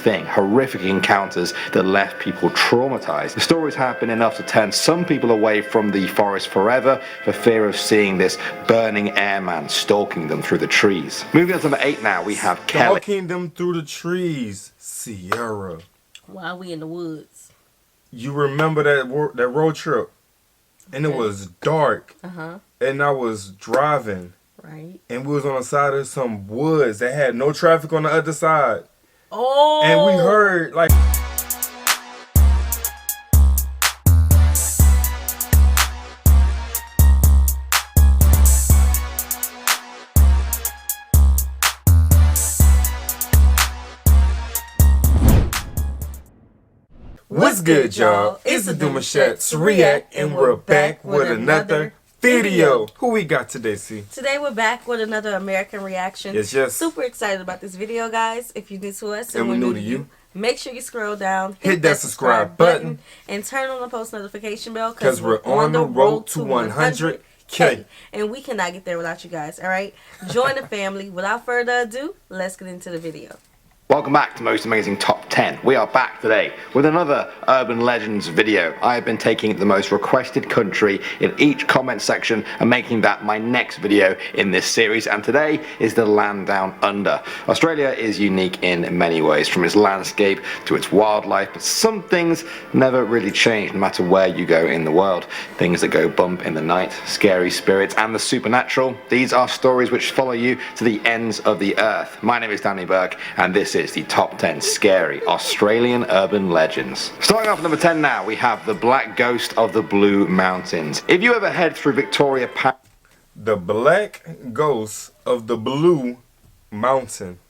thing, horrific encounters that left people traumatized. The stories have been enough to turn some people away from the forest forever for fear of seeing this burning airman stalking them through the trees. Moving on to number 8 now, we have Kelly. Stalking them through the trees, Sierra. Why are we in the woods? You remember that road trip? And it was dark. And I was driving. Right. And we was on the side of some woods that had no traffic on the other side. Oh. And we heard like... What's good, y'all? It's the Demouchets React, and we're back with another video. Who we got today, C? Today we're back with another American reaction. Yes. Super excited about this video, guys. If you're new to us and we're new to you, make sure you scroll down, hit that subscribe button, and turn on the post notification bell because we're on the road to 100K. And we cannot get there without you guys, all right? Join the family. Without further ado, let's get into the video. Welcome back to Most Amazing Top 10. We are back today with another Urban Legends video. I have been taking the most requested country in each comment section and making that my next video in this series, and today is the land down under. Australia is unique in many ways, from its landscape to its wildlife, but some things never really change no matter where you go in the world. Things that go bump in the night, scary spirits, and the supernatural. These are stories which follow you to the ends of the earth. My name is Danny Burke, and this is the top 10 scary Australian urban legends. Starting off at number 10 now, we have the Black Ghost of the Blue Mountains. If you ever head through Victoria Park... The Black Ghost of the Blue Mountain.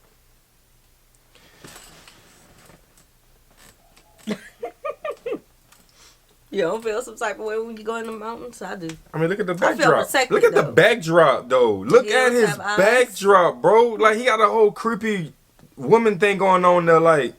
You don't feel some type of way when you go in the mountains? I do. I mean, look at the I feel backdrop. protected, Look at the though. backdrop, though. Look at his backdrop, bro. Like, he got a whole creepy woman thing going on there, like,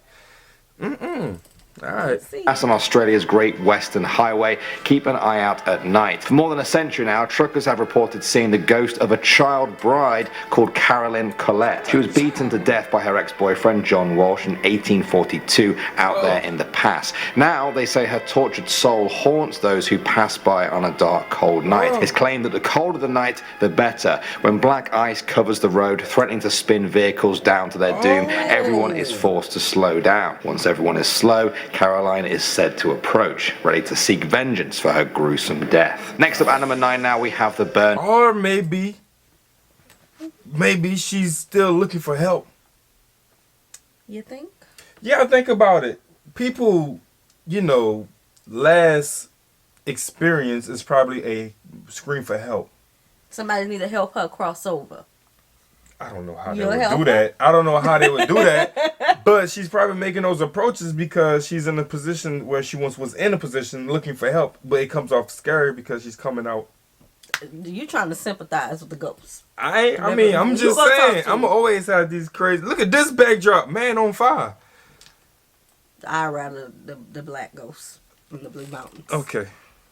Alright. That's on Australia's Great Western Highway. Keep an eye out at night. For more than a century now, truckers have reported seeing the ghost of a child bride called Carolyn Collette. She was beaten to death by her ex-boyfriend John Walsh in 1842 out there in the pass. Now they say her tortured soul haunts those who pass by on a dark, cold night. It's claimed that the colder the night, the better. When black ice covers the road, threatening to spin vehicles down to their doom, everyone is forced to slow down. Once everyone is slow, Caroline is said to approach, ready to seek vengeance for her gruesome death. Next up at number 9 now, we have the burn. Or maybe she's still looking for help. You think? Yeah, think about it. People, you know, last experience is probably a scream for help. Somebody need to help her cross over. I don't know how they would do that. I don't know how they would do that. But she's probably making those approaches because she's in a position where she once was in a position looking for help. But it comes off scary because she's coming out. You trying to sympathize with the ghosts? I mean, I'm just saying. I'm always have these crazy. Look at this backdrop, man on fire. I'd rather the black ghosts in the Blue Mountains. Okay.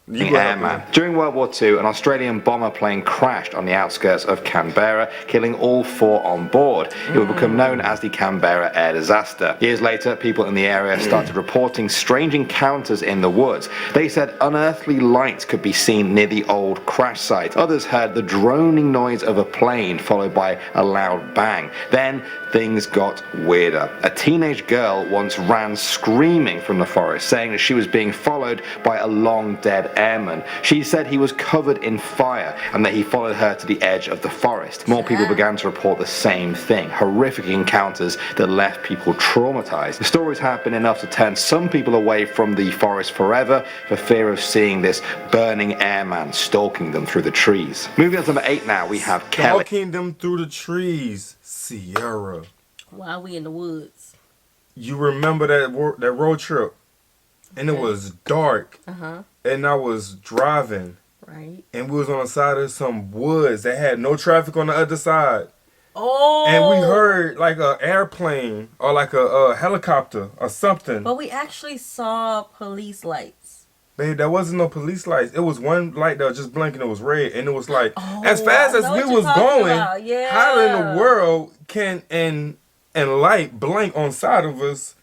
Airman. During World War II, an Australian bomber plane crashed on the outskirts of Canberra, killing all 4 on board. It would become known as the Canberra air disaster. Years later, people in the area started reporting strange encounters in the woods. They said unearthly lights could be seen near the old crash site. Others heard the droning noise of a plane followed by a loud bang. Then things got weirder. A teenage girl once ran screaming from the forest, saying that she was being followed by a long dead airman. She said he was covered in fire and that he followed her to the edge of the forest. More people began to report the same thing, horrific encounters that left people traumatized. The stories have been enough to turn some people away from the forest forever for fear of seeing this burning airman stalking them through the trees. Moving on to number 8 now, we have Kelly. Stalking them through the trees, Sierra. Why are we in the woods? You remember that road trip? And it was dark. And I was driving. Right. And we was on the side of some woods that had no traffic on the other side. Oh. And we heard like an airplane or like a helicopter or something. But we actually saw police lights. Babe, there wasn't no police lights. It was one light that was just blinking. It was red. And it was like, as fast as we was going, how in the world can and light blank on side of us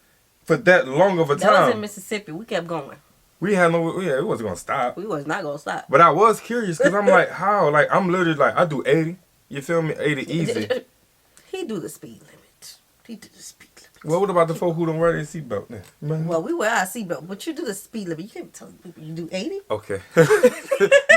for that long of a time. That was in Mississippi. We kept going. We had no, yeah, it wasn't gonna stop. We was not gonna stop. But I was curious because I'm like, how? Like, I'm literally like, I do 80. You feel me? 80 easy. He do the speed limit. He do the speed limit. Well, what about the folk who don't wear their seatbelt then? Well, we wear our seatbelt, but you do the speed limit. You can't tell people you do 80. Okay.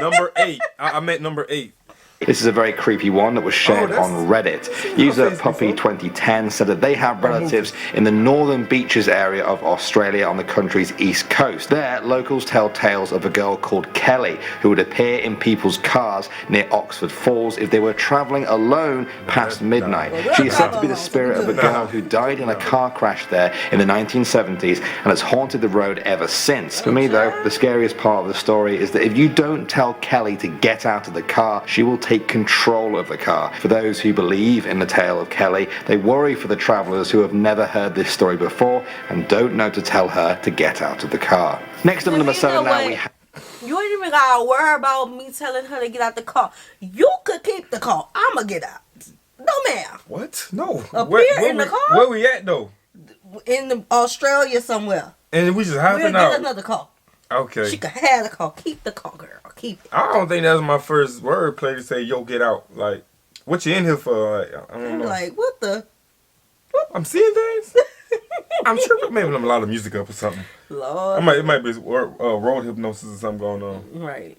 Number 8. I meant number 8. This is a very creepy one that was shared on Reddit. User Puppy2010 said that they have relatives in the northern beaches area of Australia on the country's east coast. There, locals tell tales of a girl called Kelly who would appear in people's cars near Oxford Falls if they were travelling alone past midnight. She is said to be the spirit of a girl who died in a car crash there in the 1970s and has haunted the road ever since. For me though, the scariest part of the story is that if you don't tell Kelly to get out of the car, she will take control of the car. For those who believe in the tale of Kelly, they worry for the travellers who have never heard this story before and don't know to tell her to get out of the car. Next up, number 7 now we have... You ain't even gotta worry about me telling her to get out the car. You could keep the car. I'ma get out. No, ma'am. What? No. Appear in the car? Where we at though? In Australia somewhere. And we just hopping We'll out. get another car. Okay. She could have the car. Keep the car, girl. Keep it. I don't think that's my first word play to say, yo, get out. Like, what you in here for? Like, I don't know. Like, what the? I'm seeing things. I'm sure maybe I'm a lot of music up or something. Lord. It might be road hypnosis or something going on. Right.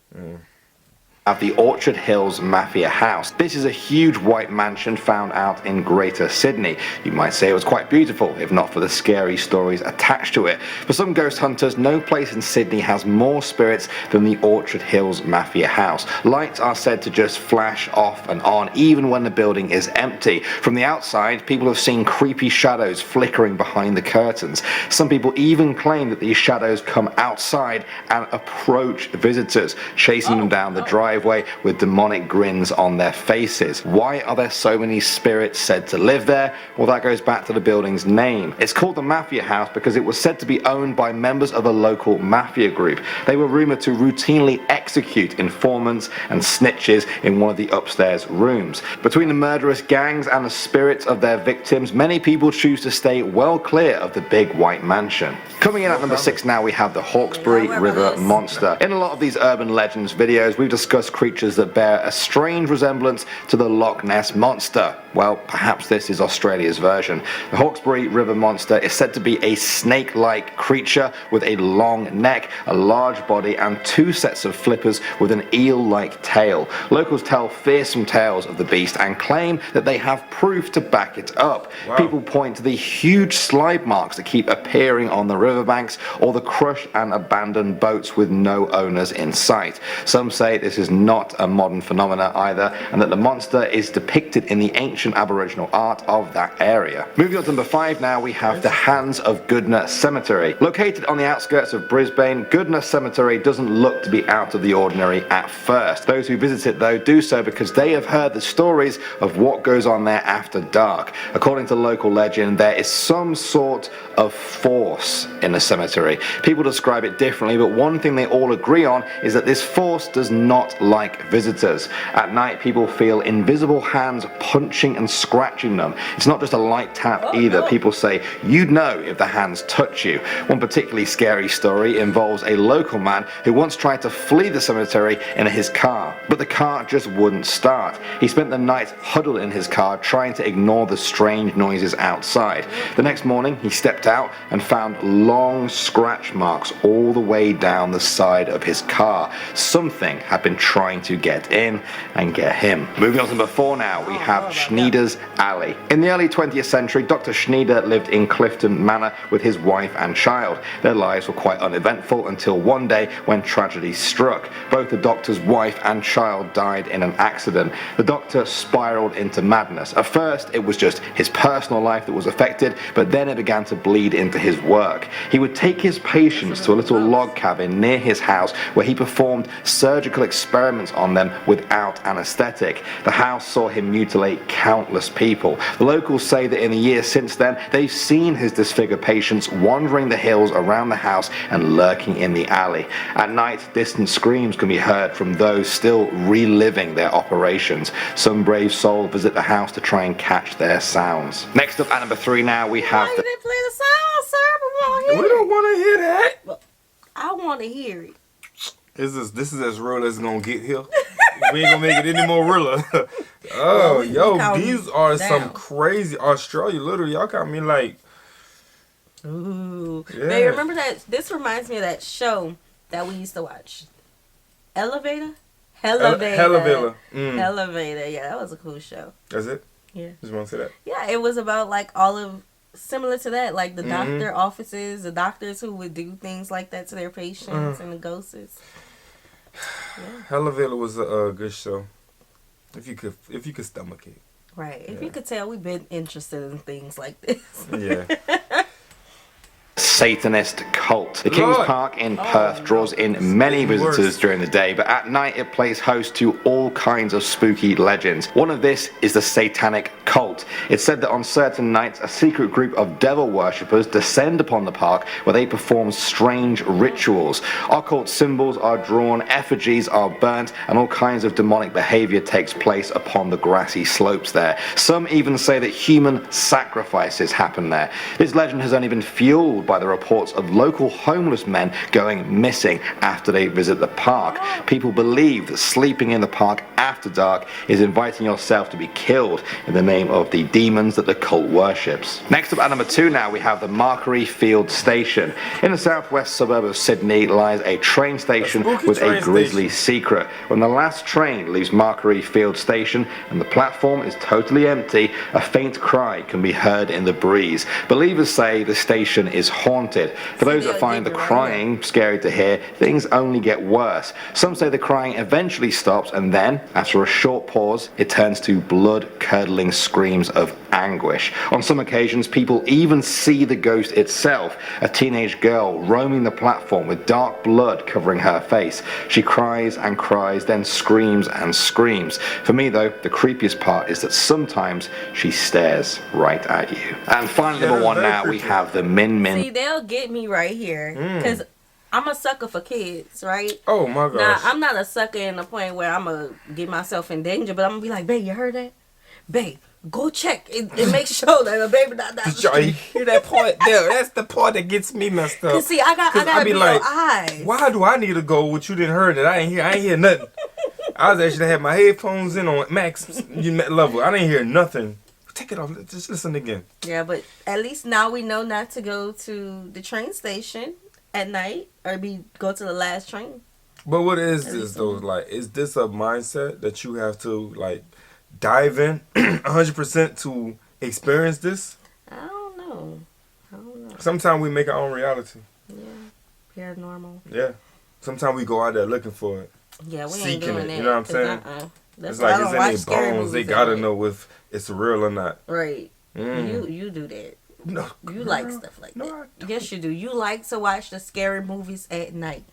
At the Orchard Hills Mafia House. This is a huge white mansion found out in Greater Sydney. You might say it was quite beautiful, if not for the scary stories attached to it. For some ghost hunters, no place in Sydney has more spirits than the Orchard Hills Mafia House. Lights are said to just flash off and on, even when the building is empty. From the outside, people have seen creepy shadows flickering behind the curtains. Some people even claim that these shadows come outside and approach visitors, chasing them down the driveway with demonic grins on their faces. Why are there so many spirits said to live there? Well, that goes back to the building's name. It's called the Mafia House because it was said to be owned by members of a local mafia group. They were rumored to routinely execute informants and snitches in one of the upstairs rooms. Between the murderous gangs and the spirits of their victims, many people choose to stay well clear of the big white mansion. Coming in at number 6 now, we have the Hawkesbury River Monster. In a lot of these urban legends videos, we've discussed creatures that bear a strange resemblance to the Loch Ness Monster. Well, perhaps this is Australia's version. The Hawkesbury River Monster is said to be a snake-like creature with a long neck, a large body, and 2 sets of flippers with an eel-like tail. Locals tell fearsome tales of the beast and claim that they have proof to back it up. Wow. People point to the huge slide marks that keep appearing on the riverbanks, or the crushed and abandoned boats with no owners in sight. Some say this is not a modern phenomena either, and that the monster is depicted in the ancient Aboriginal art of that area. Moving on to number 5 now, we have the Hands of Goodna Cemetery. Located on the outskirts of Brisbane, Goodna Cemetery doesn't look to be out of the ordinary at first. Those who visit it though do so because they have heard the stories of what goes on there after dark. According to local legend, there is some sort of force in the cemetery. People describe it differently, but one thing they all agree on is that this force does not like visitors. At night, people feel invisible hands punching and scratching them. It's not just a light tap either. People say you'd know if the hands touch you. One particularly scary story involves a local man who once tried to flee the cemetery in his car, but the car just wouldn't start. He spent the night huddled in his car trying to ignore the strange noises outside. The next morning, he stepped out and found long scratch marks all the way down the side of his car. Something had been trying to get in and get him. Moving on to number 4 now, we have Schneider's Alley. In the early 20th century, Dr. Schneider lived in Clifton Manor with his wife and child. Their lives were quite uneventful until one day when tragedy struck. Both the doctor's wife and child died in an accident. The doctor spiraled into madness. At first, it was just his personal life that was affected, but then it began to bleed into his work. He would take his patients to a little log cabin near his house where he performed surgical experiments on them without anesthetic. The house saw him mutilate countless people. The locals say that in the years since then, they've seen his disfigured patients wandering the hills around the house and lurking in the alley. At night, distant screams can be heard from those still reliving their operations. Some brave soul visit the house to try and catch their sounds. Next up at number 3 now, we have Why you didn't play the sound, sir? want to hear it. This is as real as it's gonna get here. We ain't gonna make it any more realer. Oh, yo, these are some crazy Australia. Literally, y'all got me like. Ooh. Yeah. Babe, remember that? This reminds me of that show that we used to watch. Elevator? Elevator. Elevator. Yeah, that was a cool show. That's it? Yeah. Just want to say that? Yeah, it was about like all of, similar to that, like the doctor offices, the doctors who would do things like that to their patients and the ghosts. Yeah. Elevator was a good show. If you could stomach it. Right. If you could tell, we've been interested in things like this. Yeah. Satanist cult. The King's Park in Perth draws in many visitors during the day, but at night it plays host to all kinds of spooky legends. One of this is the satanic cult. It's said that on certain nights a secret group of devil worshippers descend upon the park where they perform strange rituals. Occult symbols are drawn, effigies are burnt, and all kinds of demonic behavior takes place upon the grassy slopes there. Some even say that human sacrifices happen there. This legend has only been fueled by the reports of local homeless men going missing after they visit the park. People believe that sleeping in the park after dark is inviting yourself to be killed in the name of the demons that the cult worships. Next up at number 2 now, we have the Markery Field Station. In the southwest suburb of Sydney lies a train station with a grisly secret. When the last train leaves Markery Field Station and the platform is totally empty, a faint cry can be heard in the breeze. Believers say the station is haunted. For those that find the crying scary to hear, things only get worse. Some say the crying eventually stops, and then, after a short pause, it turns to blood-curdling screams of anguish. On some occasions, people even see the ghost itself, a teenage girl roaming the platform with dark blood covering her face. She cries and cries, then screams and screams. For me, though, the creepiest part is that sometimes she stares right at you. And finally, number 1 now, we have the Min Min. See, they'll get me right here, because I'm a sucker for kids, right? Oh my gosh. Now, I'm not a sucker in the point where I'm going to get myself in danger, but I'm going to be like, babe, you heard that? Babe, go check and make sure that the baby not down the street. You hear that part there? That's the part that gets me messed up. Cause see, I gotta be like, your eyes. Why do I need to go with you didn't heard that? I ain't hear nothing. I was actually had my headphones in on max level. I didn't hear nothing. Take it off. Just listen again. Yeah, but at least now we know not to go to the train station at night or go to the last train. But what is this though? Like, is this a mindset that you have to like dive in 100% to experience this? I don't know. Sometimes we make our own reality. Yeah, paranormal. Yeah. Sometimes we go out there looking for it. Yeah, we seeking ain't doing it. that. You know what I'm saying? That's it's like, is any bones? They gotta know if it's real or not. Right. You do that. No, you like stuff like that. Yes, you do. You like to watch the scary movies at night.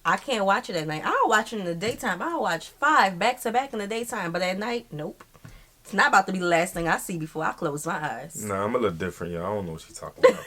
I can't watch it at night. I'll watch it in the daytime. I'll watch 5 back to back in the daytime. But at night, nope. It's not about to be the last thing I see before I close my eyes. Nah, I'm a little different, yo. I don't know what she's talking about.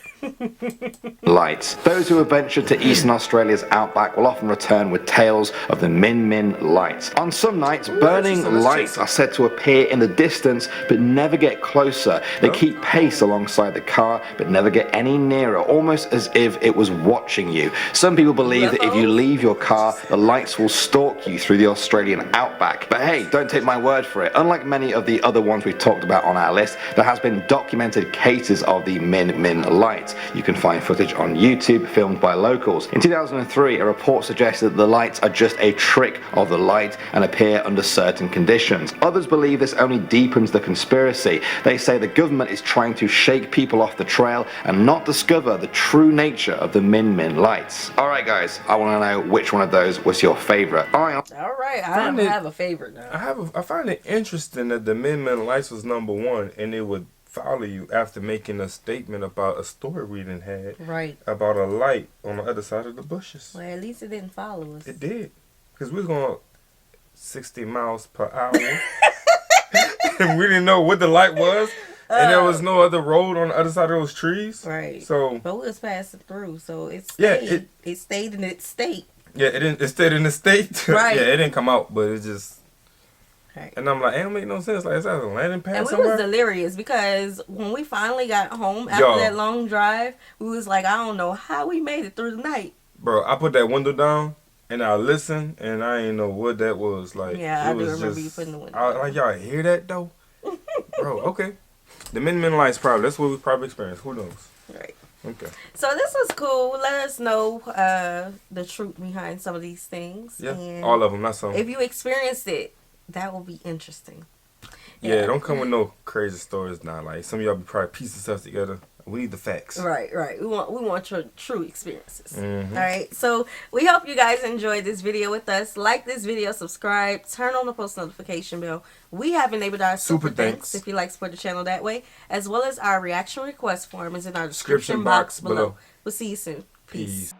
Lights. Those who have ventured to Eastern Australia's outback will often return with tales of the Min Min lights. On some nights, burning lights are said to appear in the distance but never get closer. They keep pace alongside the car but never get any nearer, almost as if it was watching you. Some people believe that if you leave your car, the lights will stalk you through the Australian outback. But hey, don't take my word for it. Unlike many of the other ones we've talked about on our list, there has been documented cases of the Min Min lights. You can find footage on YouTube filmed by locals. In 2003, a report suggested that the lights are just a trick of the light and appear under certain conditions. Others believe this only deepens the conspiracy. They say the government is trying to shake people off the trail and not discover the true nature of the Min Min lights. Alright guys, I want to know which one of those was your favorite. Alright, I don't have a favorite now. I find it interesting that the Min Min lights was number 1 and it would follow you after making a statement about a story we didn't had. Right. About a light on the other side of the bushes. Well, at least it didn't follow us. It did. Because we was going 60 miles per hour. And we didn't know what the light was. And there was no other road on the other side of those trees. Right. So, but we was passing through, so it stayed. It stayed in its state. Yeah, it stayed in the state. Right. Yeah, it didn't come out, but it just... Right. And I'm like, it don't make no sense. Like, is that a landing pad and somewhere? we was delirious because when we finally got home after that long drive, we was like, I don't know how we made it through the night. Bro, I put that window down and I listened and I ain't know what that was. Like, yeah, I do remember just, you putting the window down. like, y'all hear that though? Bro, okay. The Min Lights probably. That's what we probably experienced. Who knows? Right. Okay. So this was cool. Let us know the truth behind some of these things. Yeah, and all of them. Not some. if you experienced it, that will be interesting. Yeah, don't come with no crazy stories now. Like some of y'all be probably piecing stuff together. We need the facts. Right. We want your true experiences. All right. So we hope you guys enjoyed this video with us. Like this video, subscribe, turn on the post notification bell. We have enabled our super thanks if you like to support the channel that way, as well as our reaction request form is in our description box below. We'll see you soon. Peace.